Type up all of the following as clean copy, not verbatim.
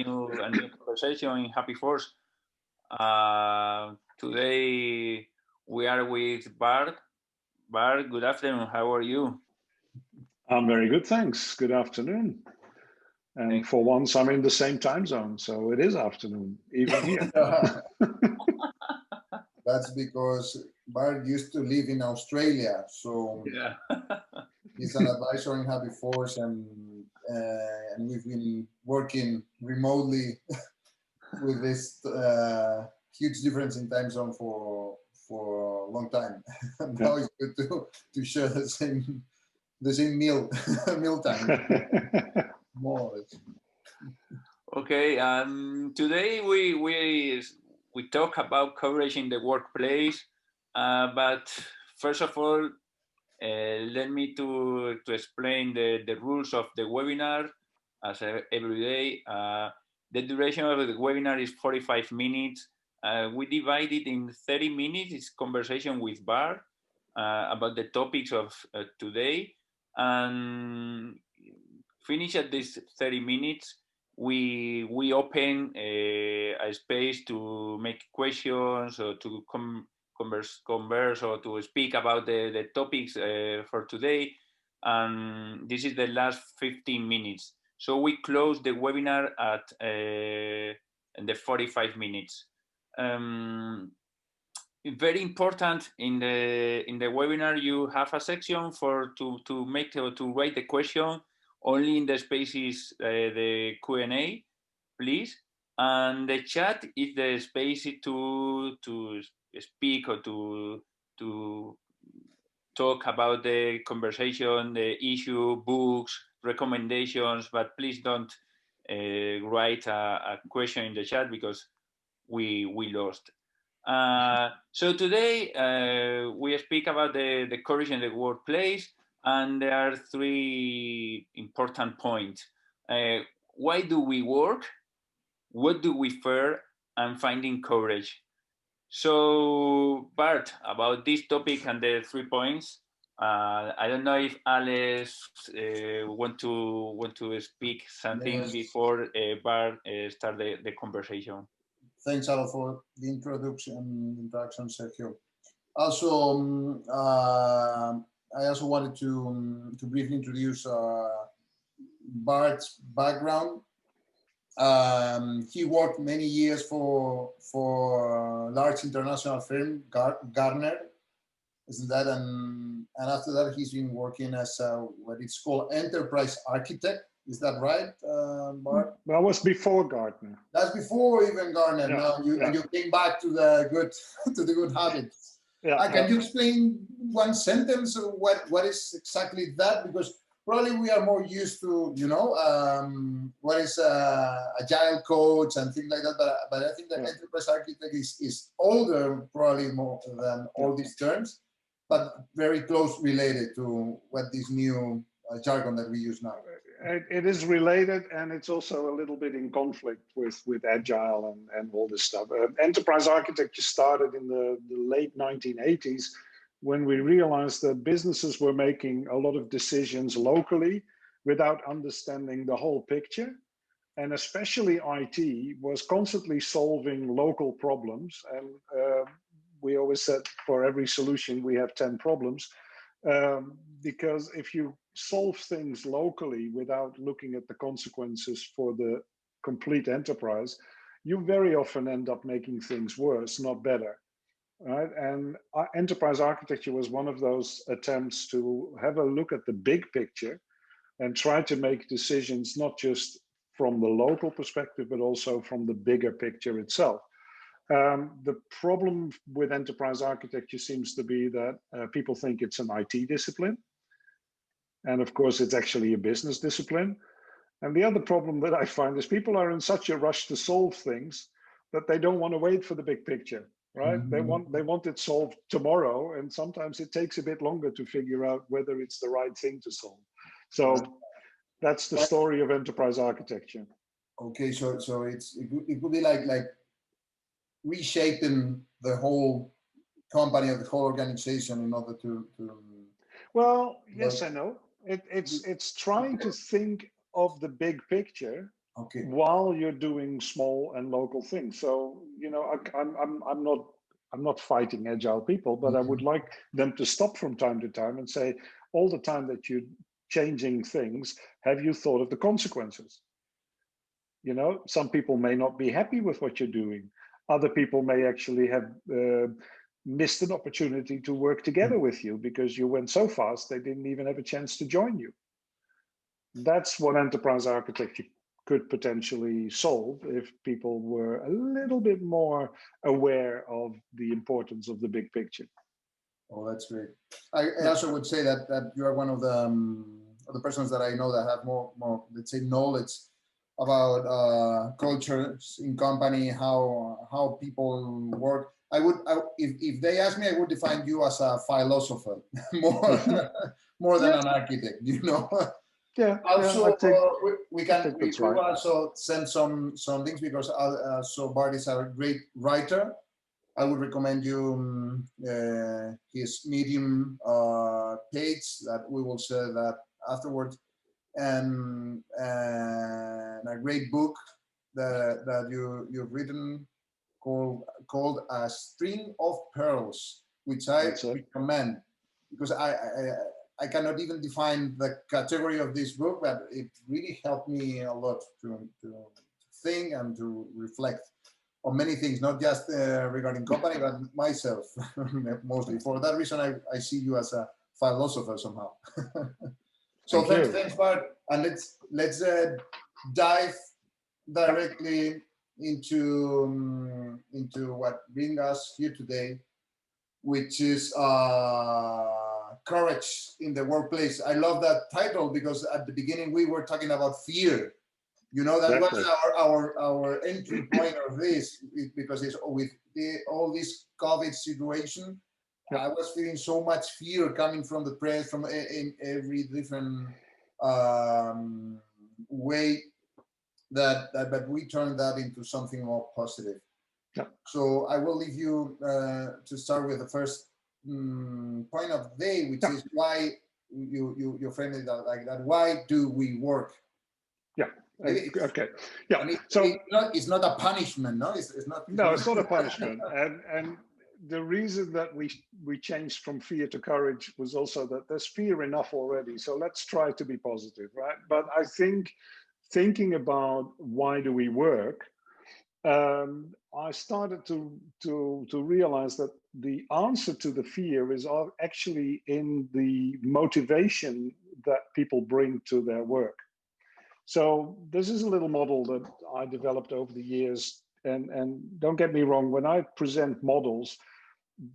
a new conversation in Happy Force. Today we are with Bart. Bart, good afternoon. How are you? I'm very good, thanks. Good afternoon. And for once, I'm in the same time zone, so it is afternoon, even here. That's because Bart used to live in Australia, so Yeah. he's an advisor in Happy Force, and we've been working remotely with this huge difference in time zone for a long time. And now it's good to share the same meal time, more or less. Okay. Today we talk about coverage in the workplace, but first of all, let me to explain the rules of the webinar as every day. The duration of the webinar is 45 minutes. We divide it in 30 minutes. It's conversation with Bart about the topics of today. And finish at this 30 minutes, we open a space to make questions or to converse or to speak about the topics for today. And this is the last 15 minutes. So we close the webinar at the 45 minutes. Very important in the webinar, you have a section for to make or to write the question. Only in the spaces the Q&A, please. And the chat is the space to speak or to talk about the conversation, the issue, books, recommendations. But please don't write a question in the chat because we lost. So today we speak about the courage in the workplace, and there are three important points. Why do we work? What do we fear? And finding courage. So Bart, about this topic and the 3 points, I don't know if Alex want to speak something before Bart start the conversation. Thanks, Alo, for the introduction, Sergio. Also, I also wanted to briefly introduce Bart's background. He worked many years for a large international firm, Gartner, isn't that? And after that, he's been working as what it's called enterprise architect. Is that right, Bart? That was before Gartner. That's before even Gartner. Yeah, now and you came back to the good habits. Yeah, can you explain one sentence what is exactly that? Because probably we are more used to what is agile coach and things like that. But I think that enterprise architect is older probably more than all these terms, but very close related to what this new jargon that we use now. It is related, and it's also a little bit in conflict with agile and all this stuff. Enterprise architecture started in the late 1980s when we realized that businesses were making a lot of decisions locally without understanding the whole picture. And especially IT was constantly solving local problems. And we always said for every solution, we have 10 problems. Because if you solve things locally without looking at the consequences for the complete enterprise, you very often end up making things worse, not better. Right? And enterprise architecture was one of those attempts to have a look at the big picture and try to make decisions not just from the local perspective, but also from the bigger picture itself. The problem with enterprise architecture seems to be that people think it's an IT discipline. And of course, it's actually a business discipline. And the other problem that I find is people are in such a rush to solve things that they don't want to wait for the big picture, right? Mm-hmm. They want it solved tomorrow. And sometimes it takes a bit longer to figure out whether it's the right thing to solve. So that's the story of enterprise architecture. Okay, so it could be like reshaping the whole company or the whole organization in order to well, yes and no. It's trying to think of the big picture, Okay. While you're doing small and local things. So, you know, I'm not fighting agile people, but I would like them to stop from time to time and say, all the time that you're changing things, have you thought of the consequences? You know, some people may not be happy with what you're doing. Other people may actually have missed an opportunity to work together with you because you went so fast they didn't even have a chance to join you. That's what enterprise architecture could potentially solve if people were a little bit more aware of the importance of the big picture. Oh, that's great. I also would say that you are one of the persons that I know that have more let's say knowledge about cultures in company, how people work. If they ask me, I would define you as a philosopher more than an architect. You know. Yeah. Also, we will right. also send some links because so Bart is a great writer. I would recommend you his Medium page that we will share that afterwards, and a great book that you've written called A String of Pearls, which I recommend because I cannot even define the category of this book, but it really helped me a lot to think and to reflect on many things, not just regarding company, but myself mostly. For that reason, I see you as a philosopher somehow. So thanks, Bart, and let's dive directly into what brings us here today, which is courage in the workplace. I love that title because at the beginning we were talking about fear. You know, that was our entry point of this, because it's with all this COVID situation. I was feeling so much fear coming from the press, from in every different way that we turned that into something more positive. So I will leave you to start with the first point of the day, which is why you framed it like that. Why do we work? Okay. Yeah. So it's not a punishment, no? It's not. No, it's not a punishment. And the reason that we changed from fear to courage was also that there's fear enough already. So let's try to be positive, right? But I think thinking about why do we work, I started to realize that the answer to the fear is actually in the motivation that people bring to their work. So this is a little model that I developed over the years. And don't get me wrong, when I present models,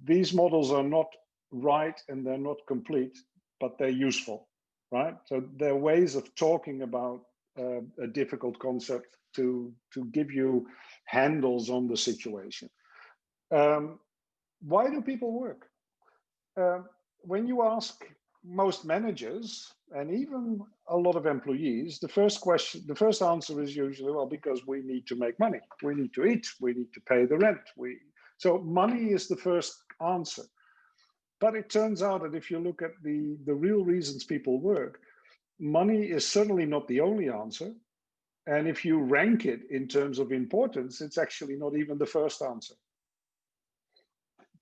these models are not right and they're not complete, but they're useful, right? So they're ways of talking about a difficult concept to give you handles on the situation. Why do people work? When you ask most managers and even a lot of employees, the first answer is usually, well, because we need to make money, we need to eat, we need to pay the rent. So money is the first answer. But it turns out that if you look at the real reasons people work, money is certainly not the only answer. And if you rank it in terms of importance, it's actually not even the first answer.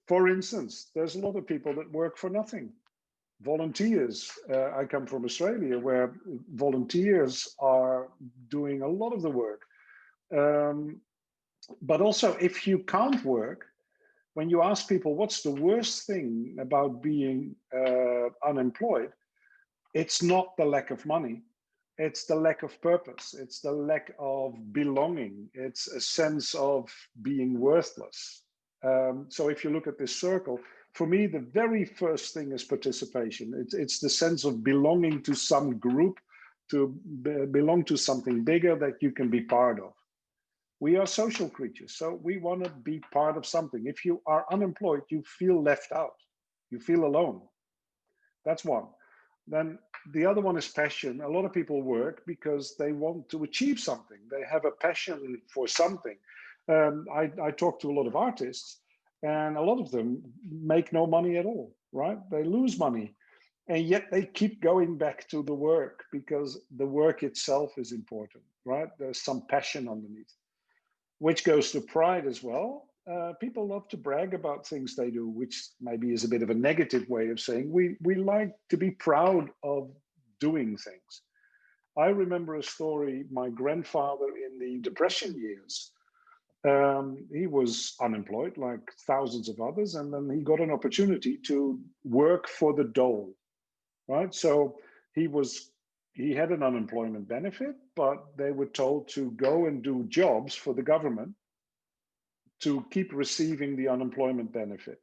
For instance, there's a lot of people that work for nothing. Volunteers. I come from Australia, where volunteers are doing a lot of the work. But also, if you can't work, when you ask people what's the worst thing about being unemployed, it's not the lack of money. It's the lack of purpose. It's the lack of belonging. It's a sense of being worthless. So if you look at this circle, for me, the very first thing is participation. It's the sense of belonging to some group, to belong to something bigger that you can be part of. We are social creatures, so we want to be part of something. If you are unemployed, you feel left out. You feel alone. That's one. Then the other one is passion. A lot of people work because they want to achieve something. They have a passion for something. I talk to a lot of artists, and a lot of them make no money at all, right? They lose money. And yet they keep going back to the work because the work itself is important, right? There's some passion underneath, which goes to pride as well. People love to brag about things they do, which maybe is a bit of a negative way of saying we like to be proud of doing things. I remember a story, my grandfather in the Depression years, he was unemployed like thousands of others, and then he got an opportunity to work for the dole, right? So he had an unemployment benefit, but they were told to go and do jobs for the government to keep receiving the unemployment benefit.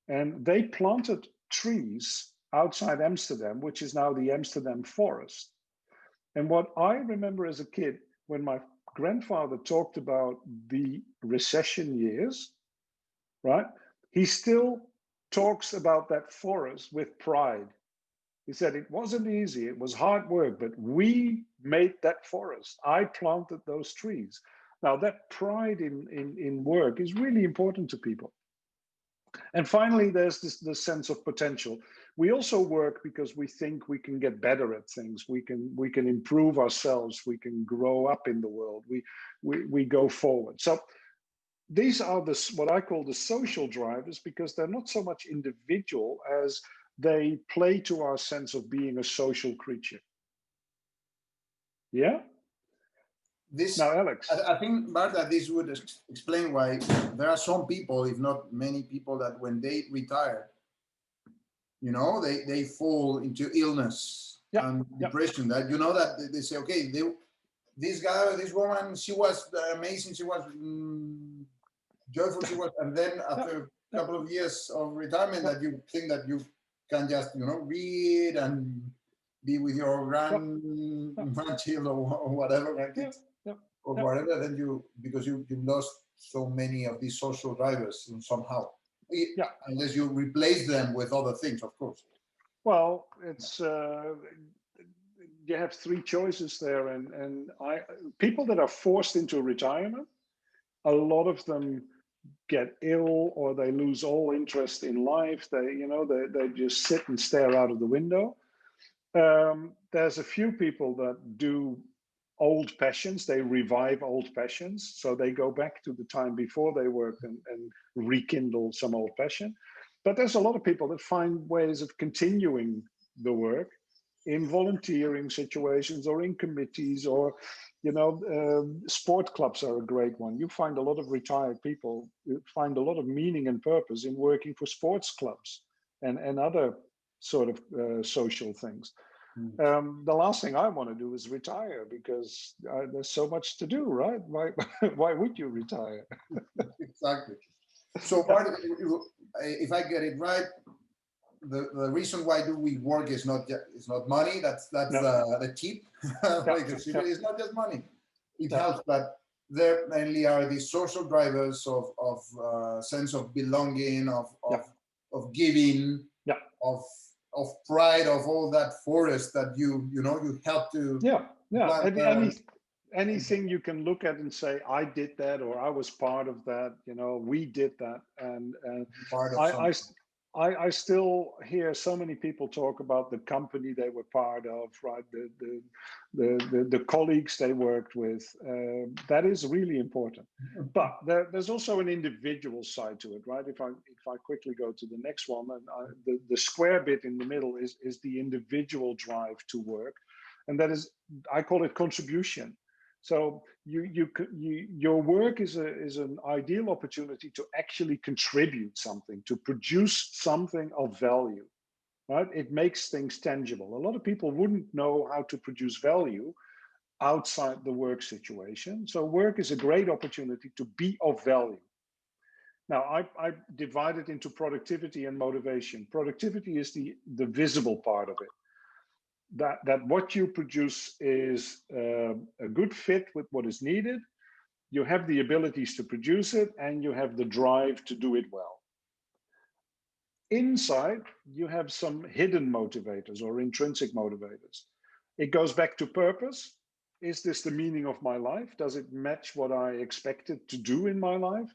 And they planted trees outside Amsterdam, which is now the Amsterdam forest. And what I remember as a kid, when my grandfather talked about the recession years, right? He still talks about that forest with pride. He said, it wasn't easy, it was hard work, but we made that forest. I planted those trees. Now, that pride in work is really important to people. And finally, there's this sense of potential. We also work because we think we can get better at things. We can improve ourselves. We can grow up in the world. We go forward. So these are what I call the social drivers, because they're not so much individual as they play to our sense of being a social creature. Yeah? Now, Alex. I think, Bart, that this would explain why there are some people, if not many people, that when they retire, you know, they fall into illness and depression. That, you know, that they say, okay, this guy or this woman, she was amazing, she was joyful, she was, and then after a couple of years of retirement, that you think that you can just, you know, read and be with your grandchild or whatever, grandkids. Or whatever, then because you lost so many of these social drivers somehow. Unless you replace them with other things, of course. Well, it's you have three choices there, and people that are forced into retirement, a lot of them get ill or they lose all interest in life. They just sit and stare out of the window. There's a few people that do old passions. They revive old passions. So they go back to the time before they worked and rekindle some old passion. But there's a lot of people that find ways of continuing the work in volunteering situations or in committees, or, sport clubs are a great one. You find a lot of retired people find a lot of meaning and purpose in working for sports clubs and other sort of social things. The last thing I want to do is retire, because there's so much to do, right? Why would you retire? Exactly. So, Bart, if I get it right, the reason why do we work is not money. That's the tip. It's not just money. It helps, but there mainly are these social drivers of sense of belonging, of giving, of pride, of all that forest that you help to anything you can look at and say, I did that, or I was part of that, we did that. And I still hear so many people talk about the company they were part of, right? The colleagues they worked with. That is really important. But there's also an individual side to it, right? If I quickly go to the next one, and the square bit in the middle is the individual drive to work, and that is, I call it contribution. So your work is an ideal opportunity to actually contribute something, to produce something of value, right? It makes things tangible. A lot of people wouldn't know how to produce value outside the work situation. So work is a great opportunity to be of value. Now, I divide it into productivity and motivation. Productivity is the visible part of it. That what you produce is a good fit with what is needed. You have the abilities to produce it, and you have the drive to do it well. Inside, you have some hidden motivators or intrinsic motivators. It goes back to purpose. Is this the meaning of my life? Does it match what I expected to do in my life?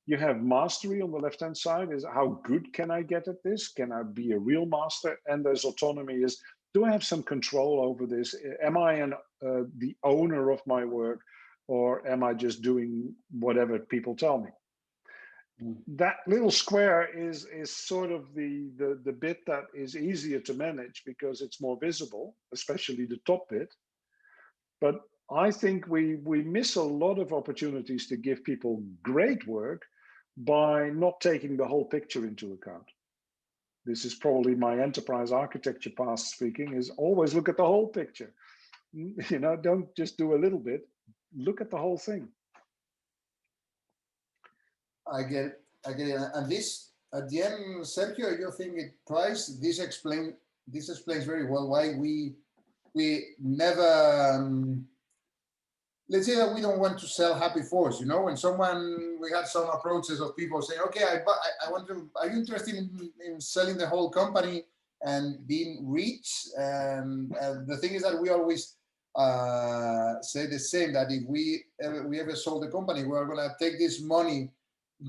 You have mastery on the left-hand side, is how good can I get at this? Can I be a real master? And there's autonomy, is do I have some control over this? Am I the owner of my work, or am I just doing whatever people tell me? That little square is sort of the bit that is easier to manage because it's more visible, especially the top bit. But I think we miss a lot of opportunities to give people great work by not taking the whole picture into account. This is probably my enterprise architecture past speaking, is always look at the whole picture. You know, don't just do a little bit, look at the whole thing. I get it. And this, at the end, Sergio, you think it twice. This explains very well why we never. Let's say that we don't want to sell happy force. You know, when we had some approaches of people saying, "Okay, I want to. Are you interested in selling the whole company and being rich?" And the thing is that we always say the same, that if we ever sold the company, we're going to take this money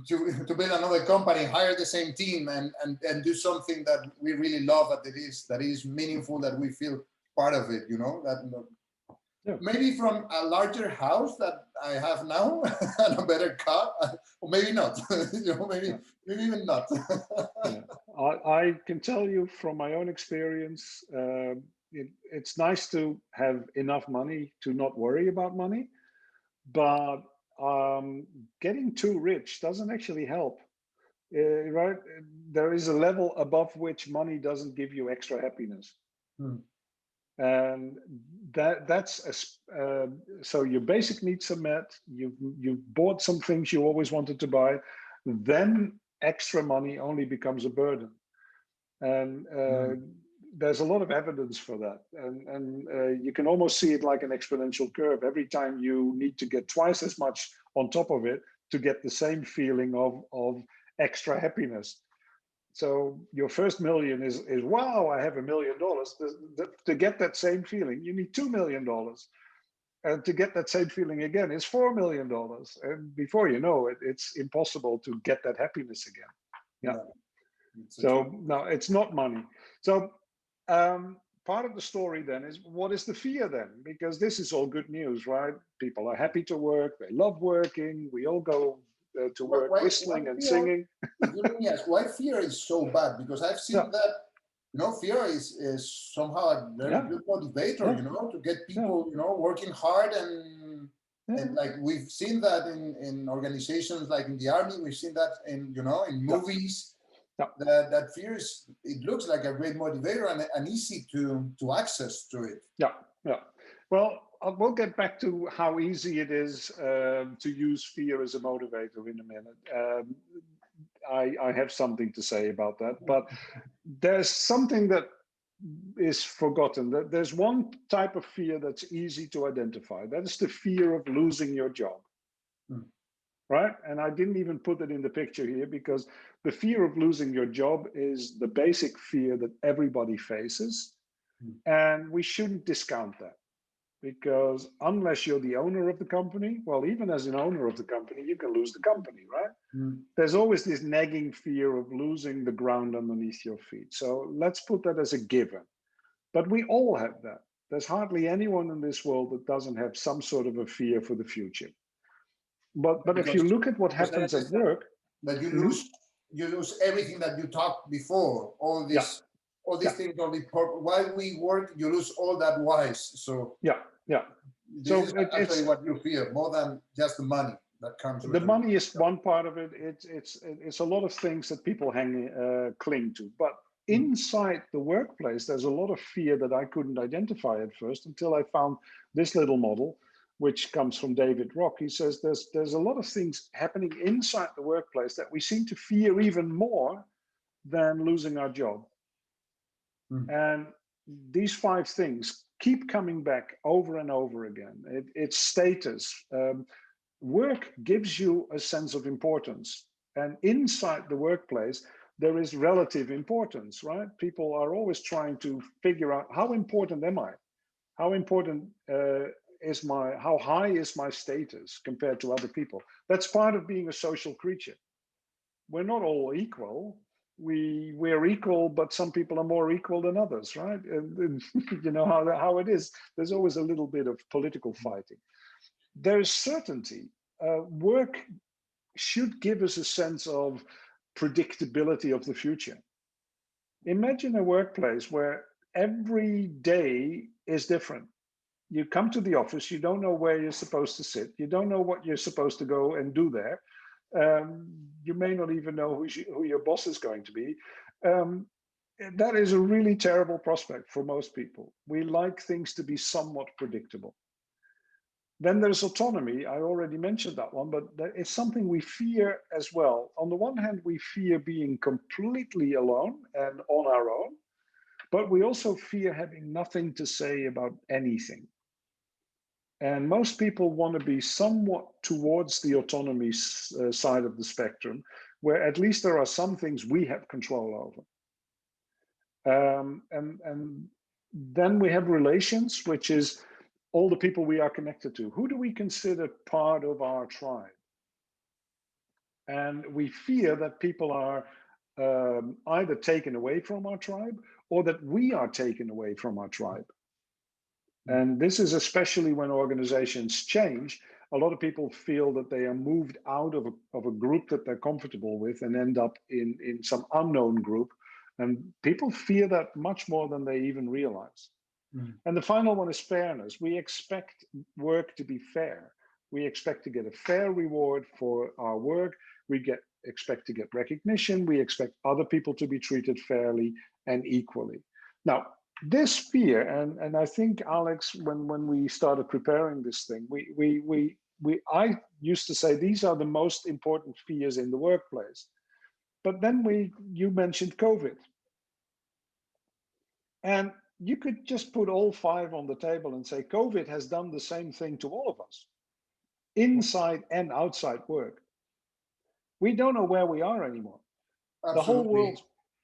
to build another company, hire the same team, and do something that we really love, that is meaningful, that we feel part of it. You know, that. Yeah. Maybe from a larger house that I have now and a better car, or maybe not. You know, maybe even not. Yeah. I can tell you from my own experience, it's nice to have enough money to not worry about money, but getting too rich doesn't actually help. Right? There is a level above which money doesn't give you extra happiness. And that's so your basic needs are met. You've bought some things you always wanted to buy. Then extra money only becomes a burden, and there's a lot of evidence for that. And you can almost see it like an exponential curve. Every time you need to get twice as much on top of it to get the same feeling of extra happiness. So your first million is wow, I have $1 million. To get that same feeling, you need $2 million. And to get that same feeling again is $4 million. And before you know it, it's impossible to get that happiness again. Yeah. So no, it's not money. So part of the story then is, what is the fear then? Because this is all good news, right? People are happy to work. They love working. We all go to work whistling and singing. Yes, why fear is so bad? Because I've seen that, you know, fear is somehow a very good motivator, you know, to get people, you know, working hard and like we've seen that in organizations like in the army, we've seen that in, you know, in movies. That fear it looks like a great motivator and easy to access to it. Yeah. Well, we'll get back to how easy it is to use fear as a motivator in a minute. I have something to say about that, but there's something that is forgotten. There's one type of fear that's easy to identify. That is the fear of losing your job. Right? And I didn't even put it in the picture here because the fear of losing your job is the basic fear that everybody faces. And we shouldn't discount that, because unless you're the owner of the company, well, even as an owner of the company, you can lose the company, right? There's always this nagging fear of losing the ground underneath your feet. So let's put that as a given. But we all have that. There's hardly anyone in this world that doesn't have some sort of a fear for the future. But if you look at what happens at work, that you lose everything that you talked before, all these things, while we work, you lose all that whys. So this is actually what you fear more than just the money that comes with the money is one part of it. It's a lot of things that people cling to, but inside the workplace, there's a lot of fear that I couldn't identify at first until I found this little model, which comes from David Rock. He says there's a lot of things happening inside the workplace that we seem to fear even more than losing our job. And these 5 things keep coming back over and over again. It's status. Work gives you a sense of importance. And inside the workplace, there is relative importance, right? People are always trying to figure out, how important am I? How important how high is my status compared to other people? That's part of being a social creature. we're not all equal. We're equal, but some people are more equal than others, right? And you know how it is. There's always a little bit of political fighting. There's certainty. Work should give us a sense of predictability of the future. Imagine a workplace where every day is different. You come to the office, you don't know where you're supposed to sit, you don't know what you're supposed to go and do there. You may not even know who your boss is going to be. That is a really terrible prospect for most people. We like things to be somewhat predictable. Then there's autonomy. I already mentioned that one, but it's something we fear as well. On the one hand, we fear being completely alone and on our own, but we also fear having nothing to say about anything. And most people want to be somewhat towards the autonomy side of the spectrum, where at least there are some things we have control over. And then we have relations, which is all the people we are connected to. Who do we consider part of our tribe? And we fear that people are either taken away from our tribe or that we are taken away from our tribe. And this is especially when organizations change. A lot of people feel that they are moved out of a group that they're comfortable with and end up in some unknown group. And people fear that much more than they even realize. And the final one is fairness. We expect work to be fair. We expect to get a fair reward for our work. We expect to get recognition. We expect other people to be treated fairly and equally. Now, this fear, and I think, Alex, when we started preparing this thing, I used to say these are the most important fears in the workplace. But then you mentioned COVID. And you could just put all five on the table and say COVID has done the same thing to all of us, inside and outside work. We don't know where we are anymore. Absolutely.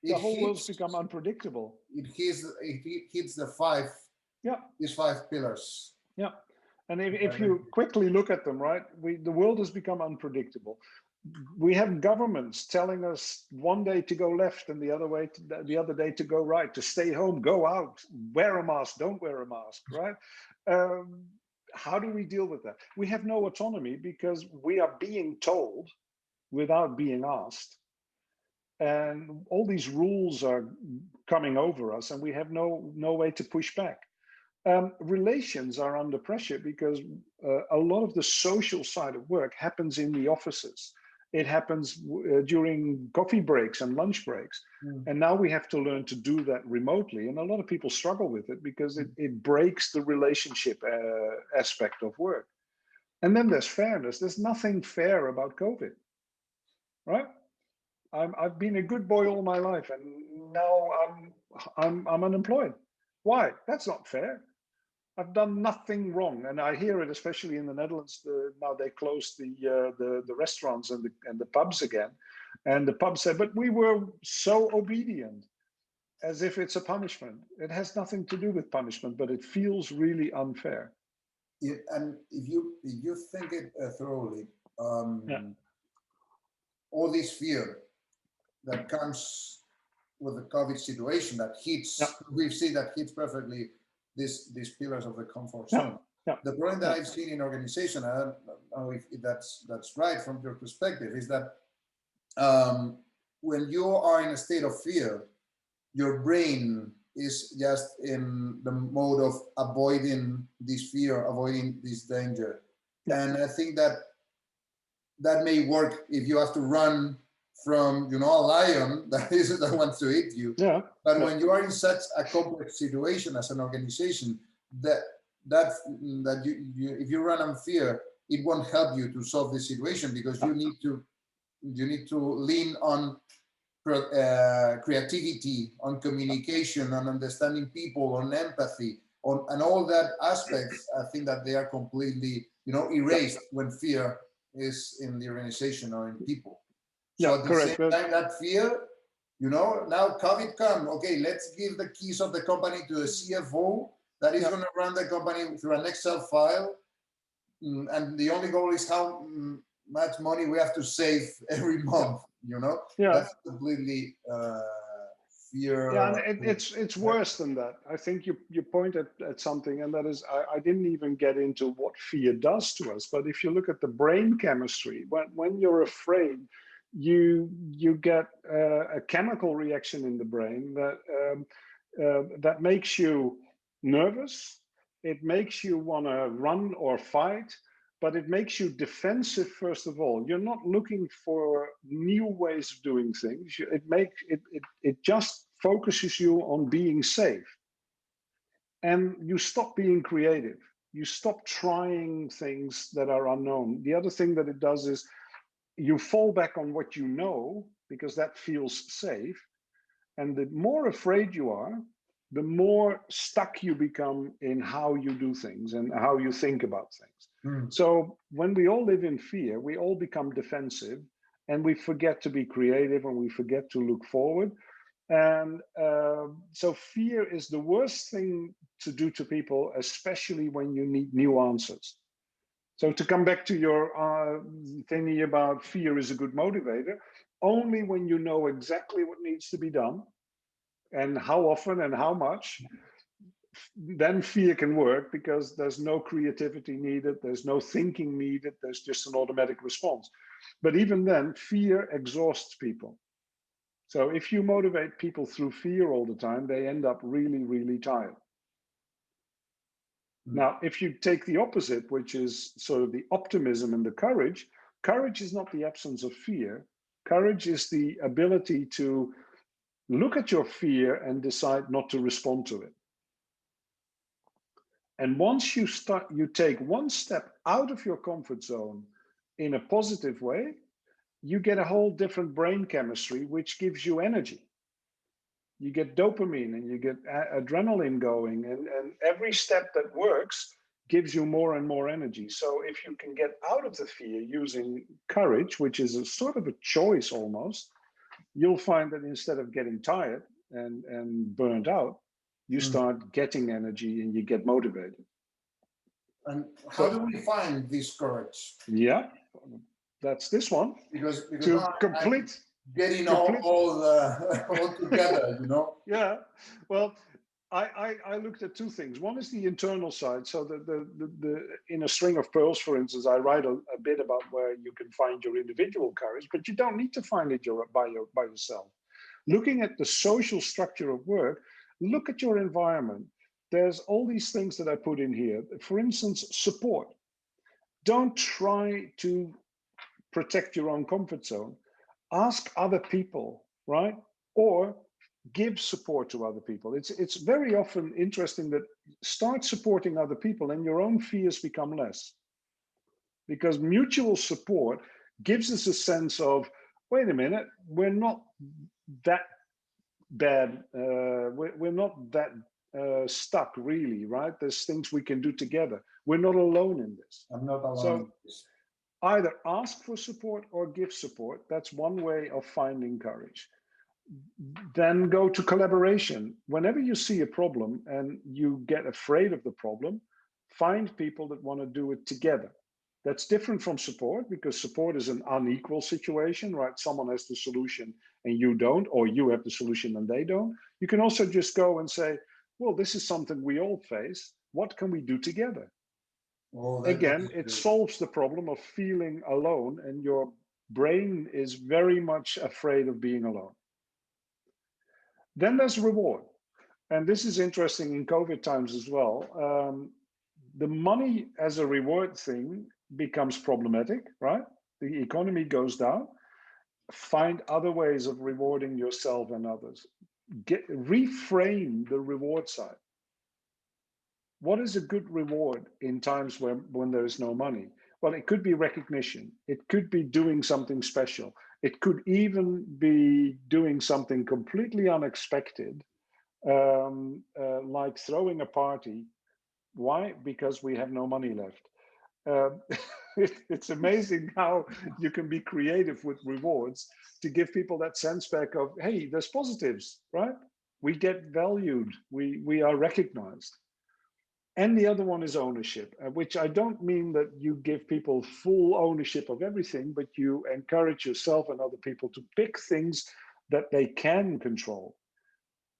The whole world's become unpredictable. It hits the five. Yeah. These five pillars. Yeah. And if you quickly look at them, right, the world has become unpredictable. We have governments telling us one day to go left and the other day to go right, to stay home, go out, wear a mask, don't wear a mask, right? How do we deal with that? We have no autonomy because we are being told without being asked. And all these rules are coming over us and we have no way to push back. Relations are under pressure because a lot of the social side of work happens in the offices. It happens during coffee breaks and lunch breaks. And now we have to learn to do that remotely. And a lot of people struggle with it because it breaks the relationship aspect of work. And then there's fairness. There's nothing fair about COVID, right? I've been a good boy all my life and now I'm unemployed. Why? That's not fair. I've done nothing wrong, and I hear it, especially in the Netherlands. Now they closed the restaurants and the pubs again, and the pubs say, "But we were so obedient," as if it's a punishment. It has nothing to do with punishment, but it feels really unfair. Yeah, and if you think it thoroughly, all this fear that comes with the COVID situation that hits, we see that hits perfectly these pillars of the comfort zone. The problem that I've seen in organization, I don't know if that's right from your perspective, is that when you are in a state of fear, your brain is just in the mode of avoiding this fear, avoiding this danger. And I think that may work if you have to run from, a lion that wants to eat you. But when you are in such a complex situation as an organization, that if you run on fear, it won't help you to solve the situation because you need to lean on creativity, on communication, on understanding people, on empathy, and all that aspects. I think that they are completely, erased when fear is in the organization or in people. So at the same time, that fear, now COVID come. Okay, let's give the keys of the company to the CFO that is going to run the company through an Excel file. And the only goal is how much money we have to save every month. you know. Yeah. That's completely fear. Yeah, and it's worse than that. I think you pointed at something, and that is I didn't even get into what fear does to us. But if you look at the brain chemistry, when you're afraid, you get a chemical reaction in the brain that makes you nervous. It makes you want to run or fight, but it makes you defensive first of all. You're not looking for new ways of doing things. It just focuses you on being safe, and you stop being creative. You stop trying things that are unknown. The other thing that it does is you fall back on what you know because that feels safe. And the more afraid you are, the more stuck you become in how you do things and how you think about things. So when we all live in fear, we all become defensive, and we forget to be creative, and we forget to look forward. And so fear is the worst thing to do to people, especially when you need new answers. So to come back to your thingy about fear is a good motivator, only when you know exactly what needs to be done and how often and how much, then fear can work, because there's no creativity needed, there's no thinking needed, there's just an automatic response. But even then, fear exhausts people. So if you motivate people through fear all the time, they end up really, really tired. Now, if you take the opposite, which is sort of the optimism and the courage, courage is not the absence of fear. Courage is the ability to look at your fear and decide not to respond to it. And once you take one step out of your comfort zone in a positive way, you get a whole different brain chemistry, which gives you energy. You get dopamine and you get adrenaline going, and every step that works gives you more and more energy. So if you can get out of the fear using courage, which is a sort of a choice almost, you'll find that instead of getting tired and burned out, you start getting energy and you get motivated. And how do we find this courage? Yeah, that's this one. Because to complete getting all together, you know. Yeah, well, I looked at two things. One is the internal side. So the in a string of pearls, for instance, I write a bit about where you can find your individual courage, but you don't need to find it by yourself. Looking at the social structure of work, look at your environment. There's all these things that I put in here. For instance, support. Don't try to protect your own comfort zone. Ask other people, right? Or give support to other people. It's very often interesting that start supporting other people and your own fears become less. Because mutual support gives us a sense of, wait a minute, we're not that bad. We're not that stuck, really, right? There's things we can do together. We're not alone in this. I'm not alone so in this. Either ask for support or give support. That's one way of finding courage. Then go to collaboration. Whenever you see a problem and you get afraid of the problem, find people that want to do it together. That's different from support, because support is an unequal situation, right? Someone has the solution and you don't, or you have the solution and they don't. You can also just go and say, well, this is something we all face. What can we do together? Again, it solves the problem of feeling alone, and your brain is very much afraid of being alone. Then there's reward. And this is interesting in COVID times as well. The money as a reward thing becomes problematic, right? The economy goes down. Find other ways of rewarding yourself and others. Reframe the reward side. What is a good reward in times when there is no money? Well, it could be recognition. It could be doing something special. It could even be doing something completely unexpected, like throwing a party. Why? Because we have no money left. It's amazing how you can be creative with rewards to give people that sense back of, hey, there's positives, right? We get valued. We are recognized. And the other one is ownership, which I don't mean that you give people full ownership of everything, but you encourage yourself and other people to pick things that they can control.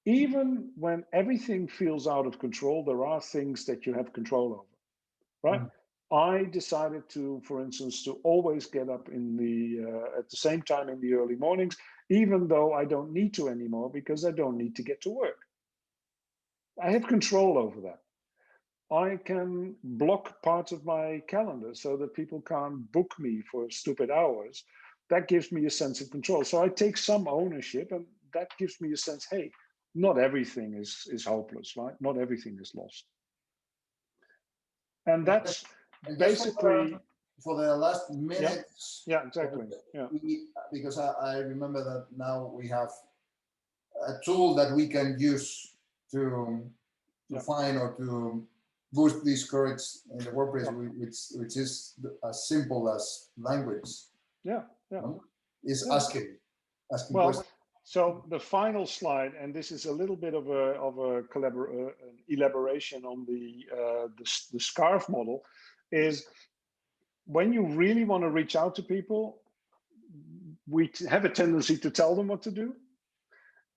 Even when everything feels out of control, there are things that you have control over, right? I decided to, for instance, to always get up in at the same time in the early mornings, even though I don't need to anymore because I don't need to get to work. I have control over that. I can block parts of my calendar so that people can't book me for stupid hours. That gives me a sense of control. So I take some ownership, and that gives me a sense, hey, not everything is hopeless, right? Not everything is lost. And that's basically for the last minutes. Yeah, exactly. Yeah. Because I remember that now we have a tool that we can use to find or to boost this courage in the workplace, which is as simple as language. Yeah. Is asking well, questions. So the final slide, and this is a little bit of an elaboration on the SCARF model, is when you really want to reach out to people, we have a tendency to tell them what to do.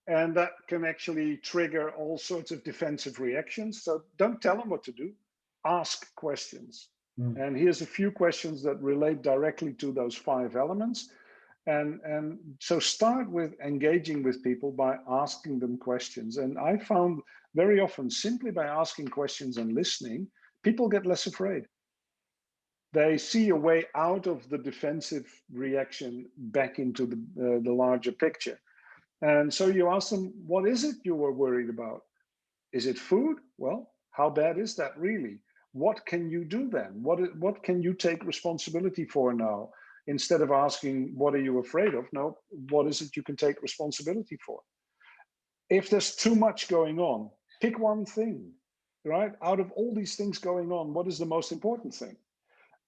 And that can actually trigger all sorts of defensive reactions. So don't tell them what to do, ask questions. And here's a few questions that relate directly to those 5 elements. And so start with engaging with people by asking them questions. And I found very often, simply by asking questions and listening, people get less afraid. They see a way out of the defensive reaction back into the larger picture. And so you ask them, what is it you were worried about? Is it food? Well, how bad is that really? What can you do then? What can you take responsibility for now? Instead of asking, what are you afraid of? No, what is it you can take responsibility for? If there's too much going on, pick one thing, right? Out of all these things going on, what is the most important thing?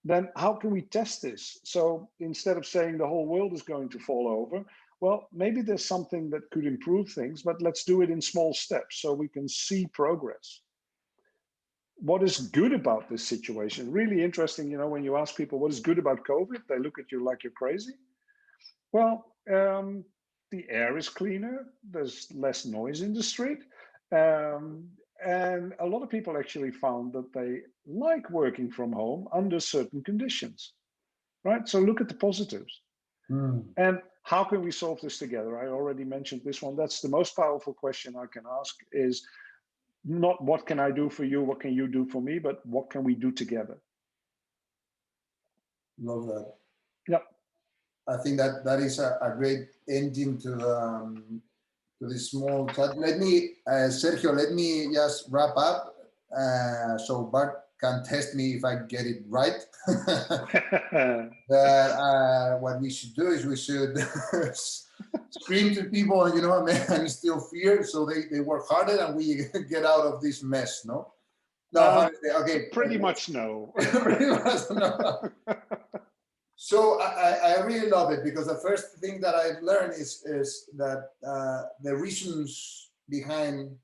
Then how can we test this? So instead of saying the whole world is going to fall over, well, maybe there's something that could improve things, but let's do it in small steps so we can see progress. What is good about this situation? Really interesting, when you ask people what is good about COVID, they look at you like you're crazy. Well, the air is cleaner, there's less noise in the street. And a lot of people actually found that they like working from home under certain conditions, right? So look at the positives. And how can we solve this together? I already mentioned this one. That's the most powerful question I can ask, is not what can I do for you, what can you do for me, but what can we do together? Love that. Yeah. I think that is a great ending to this small chat. Let me, Sergio, let me just wrap up so Bart can test me if I get it right. What we should do is we should scream to people, and still fear, so they work harder and we get out of this mess, no? No, okay. Pretty much no. Pretty much no. So I really love it, because the first thing that I've learned is that the reasons behind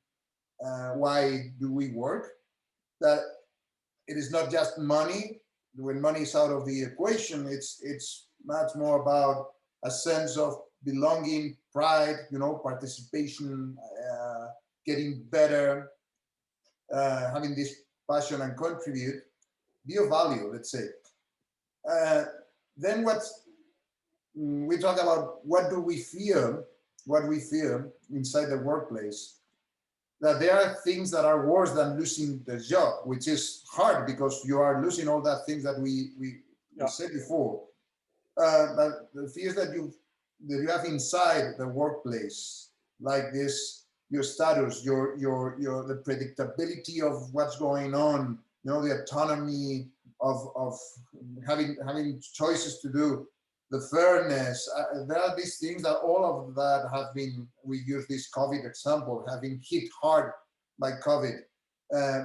why do we work, that it is not just money. When money is out of the equation, it's much more about a sense of belonging, pride, participation, getting better, having this passion and contribute, be of value, let's say. Then we talk about what we feel inside the workplace, that there are things that are worse than losing the job, which is hard because you are losing all that things that we said before. But the fears that you have inside the workplace, like this, your status, the predictability of what's going on, the autonomy of having choices to do, the fairness. There are these things that all of that have been, we use this COVID example, have been hit hard by COVID,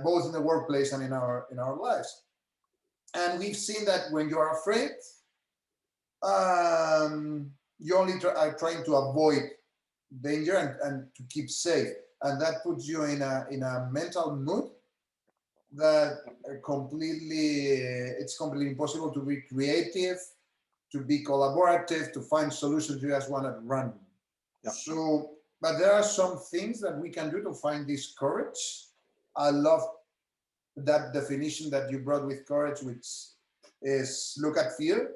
both in the workplace and in our lives. And we've seen that when you're afraid, you only are trying to avoid danger and to keep safe. And that puts you in a mental mood that it's completely impossible to be creative, to be collaborative, to find solutions. You just want to run. Yeah. So, but there are some things that we can do to find this courage. I love that definition that you brought with courage, which is look at fear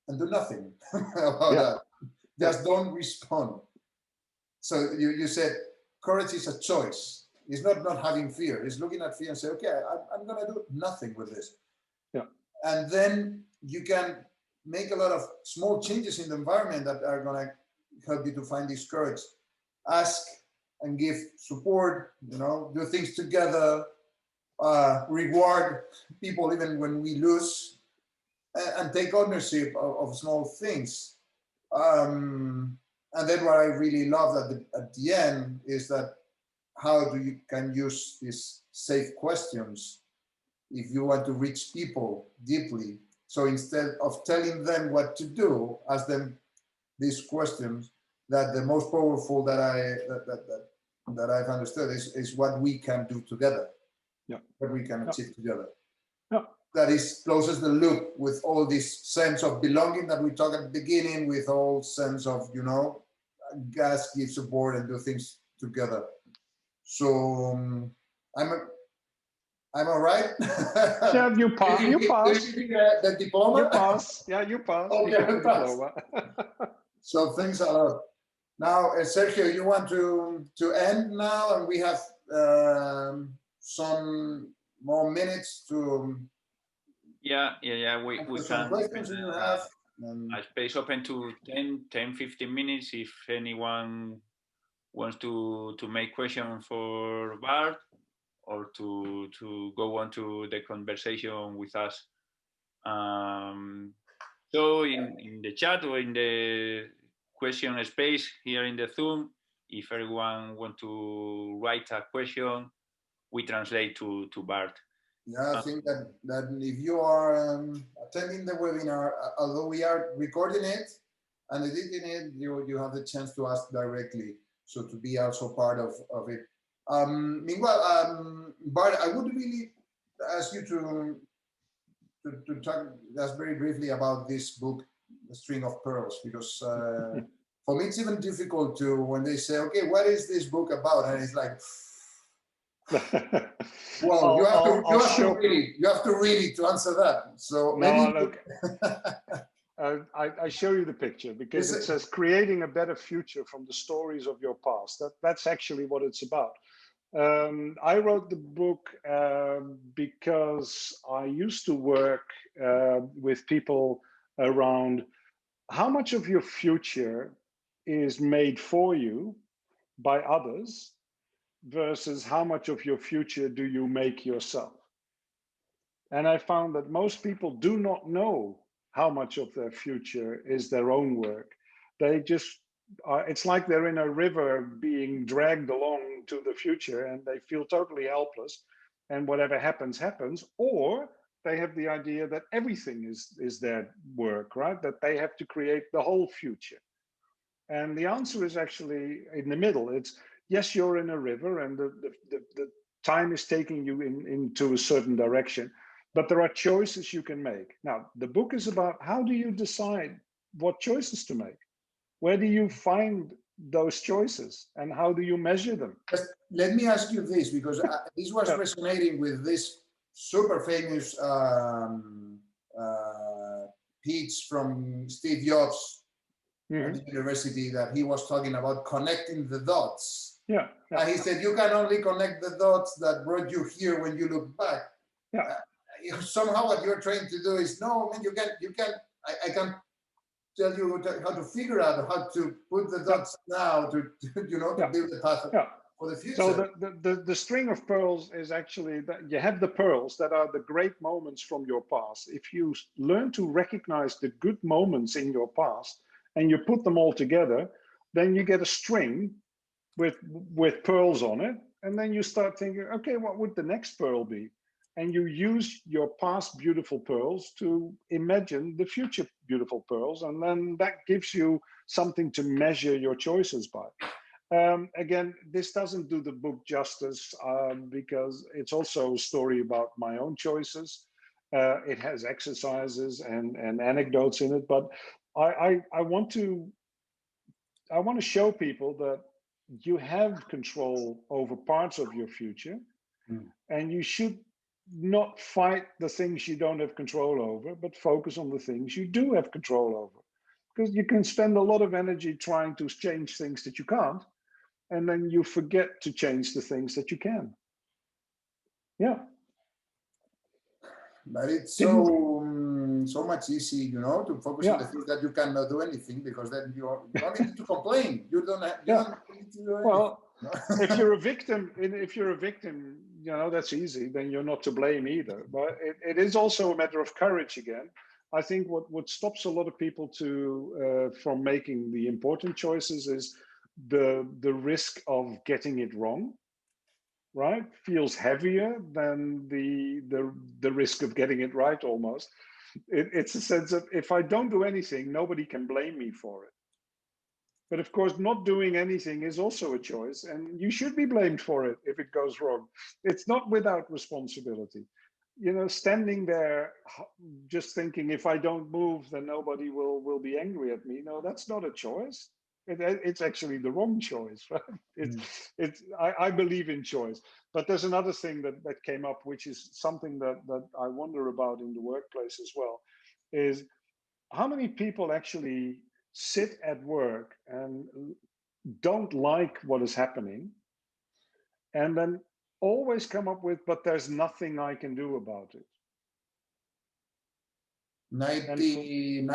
and do nothing about that. Just don't respond. So you said courage is a choice. It's not having fear. It's looking at fear and say, okay, I'm going to do nothing with this. Yeah. And then you can make a lot of small changes in the environment that are going to help you to find this courage. Ask and give support, do things together, reward people even when we lose, and take ownership of small things. And then what I really love at the end is that how can use these safe questions if you want to reach people deeply. So instead of telling them what to do, ask them these questions. That the most powerful that I've understood is what we can do together. Yeah. What we can achieve together. Yeah. That closes the loop with all this sense of belonging that we talked at the beginning, with all sense of, gas, give support, and do things together. So I'm all right. Yeah, you pass. You pass. The diploma. You pass. Yeah, you pass. Okay, you pass. So thanks a lot. Now, Sergio, you want to end now, and we have some more minutes to. Yeah. We some can. Questions you have. A space open to 10-15 minutes if anyone wants to make question for Bart or to go on to the conversation with us. So in the chat or in the question space here in the Zoom, if everyone want to write a question, we translate to Bart. Yeah, I think that if you are attending the webinar, although we are recording it and editing it, you have the chance to ask directly. So to be also part of it. Meanwhile, Bart, I would really ask you to talk just very briefly about this book, The String of Pearls, because for me it's even difficult to, when they say, okay, what is this book about? And it's like, well, you have to read it to answer that. So maybe look, I show you the picture because it says creating a better future from the stories of your past. That's actually what it's about. I wrote the book because I used to work with people around how much of your future is made for you by others versus how much of your future do you make yourself. And I found that most people do not know how much of their future is their own work. They just it's like they're in a river being dragged along to the future and they feel totally helpless and whatever happens, happens. Or they have the idea that everything is their work, right? That they have to create the whole future. And the answer is actually in the middle. It's, yes, you're in a river and the time is taking you into a certain direction, but there are choices you can make. Now, the book is about how do you decide what choices to make? Where do you find those choices and how do you measure them? Let me ask you this, because this was resonating with this super famous pitch from Steve Jobs at the university, that he was talking about connecting the dots. Yeah. And he said, you can only connect the dots that brought you here when you look back. Yeah. Somehow what you're trying to do is, no, I mean, I can tell you how to figure out how to put the dots now to build the path for the future. So the string of pearls is actually that you have the pearls that are the great moments from your past. If you learn to recognize the good moments in your past and you put them all together, then you get a string with pearls on it. And then you start thinking, okay, what would the next pearl be? And you use your past beautiful pearls to imagine the future beautiful pearls. And then that gives you something to measure your choices by. Again, this doesn't do the book justice because it's also a story about my own choices. It has exercises and anecdotes in it, but I want to show people that you have control over parts of your future, and you should not fight the things you don't have control over, but focus on the things you do have control over. Because you can spend a lot of energy trying to change things that you can't, and then you forget to change the things that you can. Yeah. But it's so much easy, to focus on the things that you cannot do anything, because then you only need to complain. You don't need to do anything. Well, if you're a victim, that's easy. Then you're not to blame either. But it is also a matter of courage again. I think what stops a lot of people from making the important choices is the risk of getting it wrong. Right? Feels heavier than the risk of getting it right almost. It's a sense of, if I don't do anything, nobody can blame me for it. But of course, not doing anything is also a choice, and you should be blamed for it if it goes wrong. It's not without responsibility. Standing there just thinking, if I don't move, then nobody will be angry at me. No, that's not a choice. It's actually the wrong choice, right? I believe in choice. But there's another thing that came up, which is something that I wonder about in the workplace as well, is how many people actually sit at work and don't like what is happening, and then always come up with, but there's nothing I can do about it. 99%.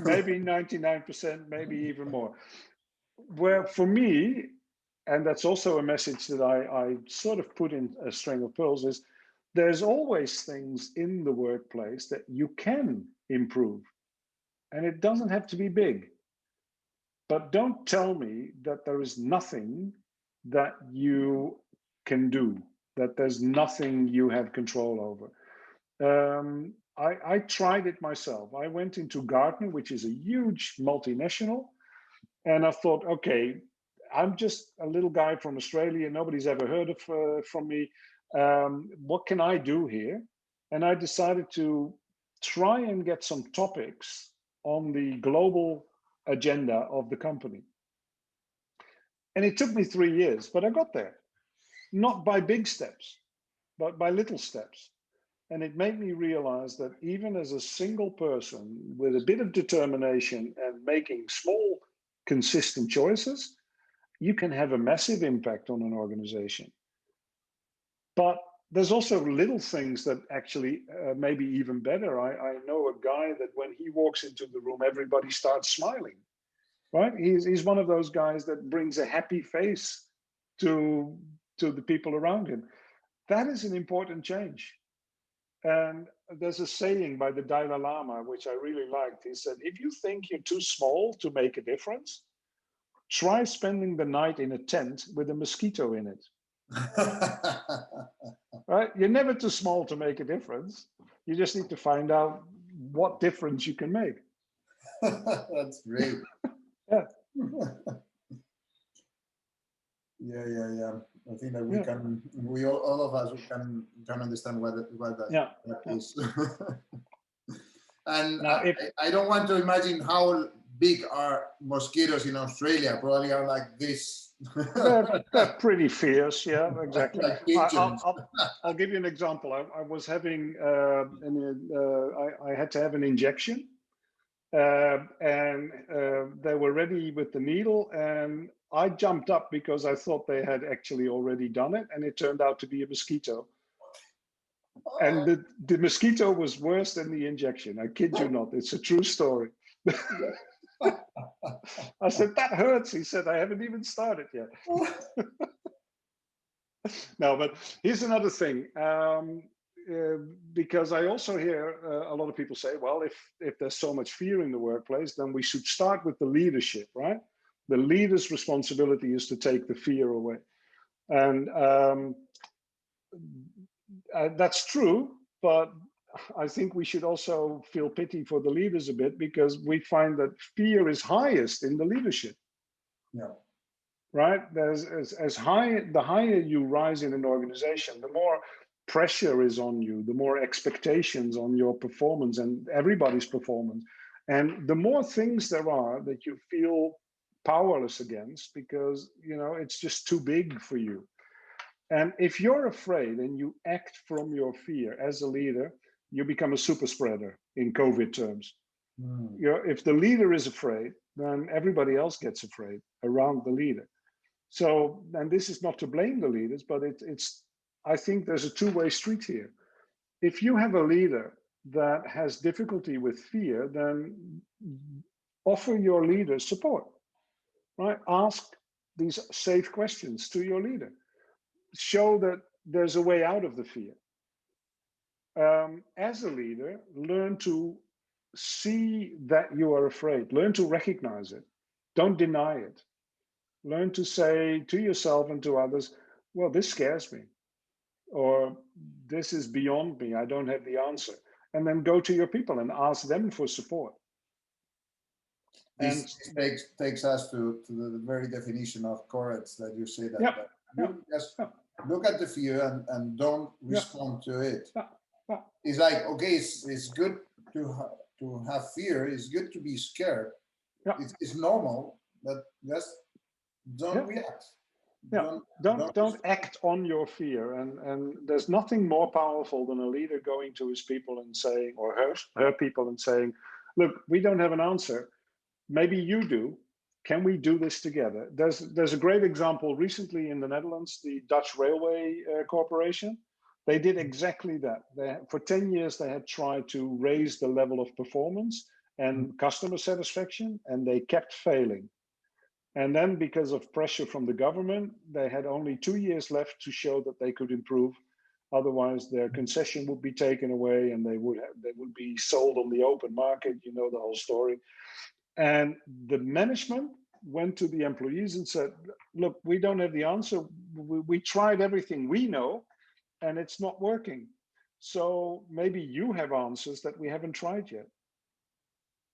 Maybe 99%, maybe even more. Where for me, and that's also a message that I sort of put in a string of pearls, is there's always things in the workplace that you can improve. And it doesn't have to be big. But don't tell me that there is nothing that you can do, that there's nothing you have control over. I tried it myself. I went into Gartner, which is a huge multinational, and I thought, okay, I'm just a little guy from Australia. Nobody's ever heard from me. What can I do here? And I decided to try and get some topics on the global agenda of the company. And it took me 3 years, but I got there. Not by big steps, but by little steps. And it made me realize that even as a single person with a bit of determination and making small, consistent choices, you can have a massive impact on an organization. But there's also little things that actually may be even better. I know a guy that when he walks into the room, everybody starts smiling, right? He's one of those guys that brings a happy face to the people around him. That is an important change. And there's a saying by the Dalai Lama, which I really liked. He said, if you think you're too small to make a difference, try spending the night in a tent with a mosquito in it. Right? You're never too small to make a difference. You just need to find out what difference you can make. That's great. Yeah. Yeah. I think that we all of us can understand what that is. And now, I don't want to imagine how big are mosquitoes in Australia. Probably are like this. They're pretty fierce, yeah, exactly. Like I'll give you an example. I was having, I had to have an injection, and they were ready with the needle, and I jumped up because I thought they had actually already done it, and it turned out to be a mosquito. And the mosquito was worse than the injection. I kid you not. It's a true story. I said, that hurts. He said, I haven't even started yet. No, but here's another thing. Because I also hear a lot of people say, well, if there's so much fear in the workplace, then we should start with the leadership, right? The leader's responsibility is to take the fear away. And that's true, but I think we should also feel pity for the leaders a bit, because we find that fear is highest in the leadership. Yeah. right? There's as high, the higher you rise in an organization, the more pressure is on you, the more expectations on your performance and everybody's performance. And the more things there are that you feel powerless against because, you know, it's just too big for you. And if you're afraid and you act from your fear as a leader, you become a super spreader in COVID terms. If the leader is afraid, then everybody else gets afraid around the leader. So, and this is not to blame the leaders, but it's, I think there's a two-way street here. If you have a leader that has difficulty with fear, then offer your leader support, right? Ask these safe questions to your leader. Show that there's a way out of the fear. As a leader, learn to see that you are afraid. Learn to recognize it. Don't deny it. Learn to say to yourself and to others, well, this scares me, or this is beyond me. I don't have the answer. And then go to your people and ask them for support. This takes us to the very definition of courage that you say that. Yeah, just look at the fear and don't respond to it. It's like, okay, it's good to have fear. It's good to be scared. It's normal, but just don't react. Don't act on your fear. And there's nothing more powerful than a leader going to his people and saying, or her people and saying, look, we don't have an answer. Maybe you do. Can we do this together? There's a great example recently in the Netherlands, the Dutch Railway Corporation. They did exactly that. For 10 years, they had tried to raise the level of performance and customer satisfaction, and they kept failing. And then because of pressure from the government, they had only 2 years left to show that they could improve. Otherwise, their concession would be taken away and they would be sold on the open market. You know the whole story. And the management went to the employees and said, look, we don't have the answer. We tried everything we know and it's not working. So maybe you have answers that we haven't tried yet.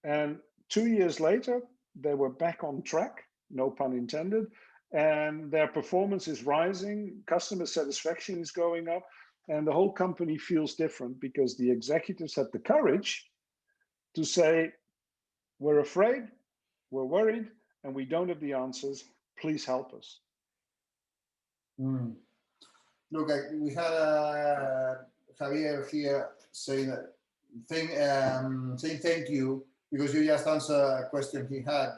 And 2 years later, they were back on track, no pun intended, and their performance is rising, customer satisfaction is going up, and the whole company feels different because the executives had the courage to say, we're afraid, we're worried, and we don't have the answers. Please help us. Look, we had Javier here saying thank you, because you just answered a question he had,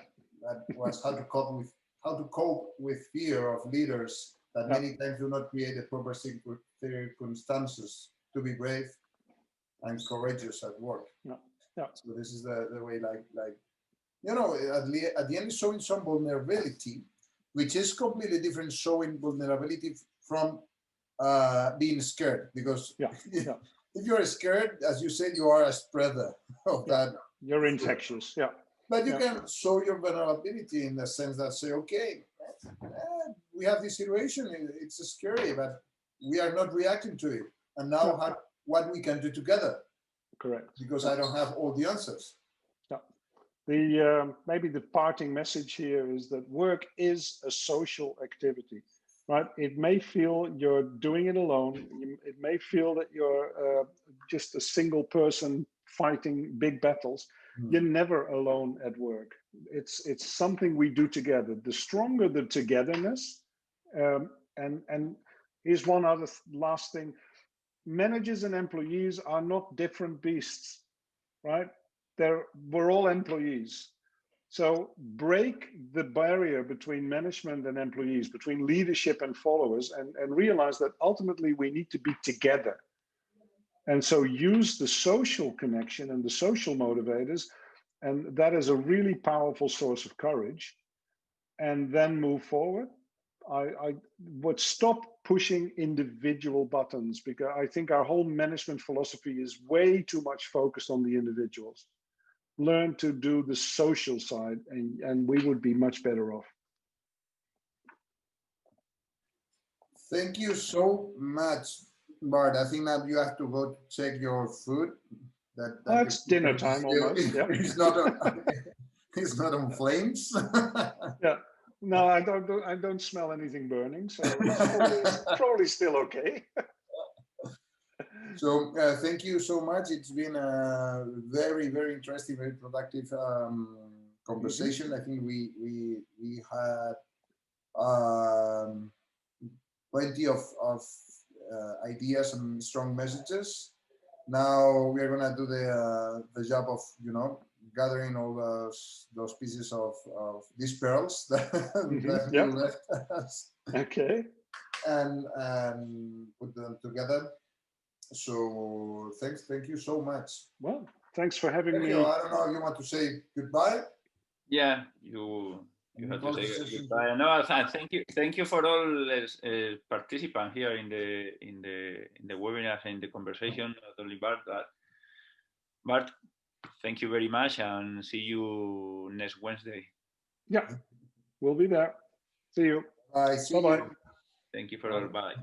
that was how to cope with fear of leaders that many times do not create the proper circumstances to be brave and courageous at work. So this is the way, like you know, at the end showing some vulnerability, which is completely different showing vulnerability from being scared, because if you're scared, as you said, you are a spreader of that. You're infectious, But you can show your vulnerability in the sense that say, okay, we have this situation, it's scary, but we are not reacting to it. And now what we can do together. Correct. Because I don't have all the answers. Maybe the parting message here is that work is a social activity, right? It may feel you're doing it alone. It may feel that you're just a single person fighting big battles. You're never alone at work. It's something we do together. The stronger the togetherness, and here's one other last thing. Managers and employees are not different beasts, right? We're all employees. So break the barrier between management and employees, between leadership and followers, and realize that ultimately we need to be together. And so use the social connection and the social motivators, and that is a really powerful source of courage, and then move forward. I would stop pushing individual buttons, because I think our whole management philosophy is way too much focused on the individuals. Learn to do the social side, and we would be much better off. Thank you so much, Bart. I think that you have to go to check your food. It's dinner time almost. It's not on flames. No, I don't smell anything burning, so it's probably still okay. So thank you so much. It's been a very, very interesting, very productive conversation. I think we had plenty of ideas and strong messages. Now we are gonna do the job of gathering all those pieces of these pearls that you left us. Okay. And put them together. So thank you so much. Well, thanks for having me. I don't know if you want to say goodbye. Yeah, you have to say goodbye. No, thank you for all participants here in the webinar and the conversation. Not only Bart, but thank you very much, and see you next Wednesday. Yeah, we'll be there. See you. Bye. Bye. Thank you for all. Bye.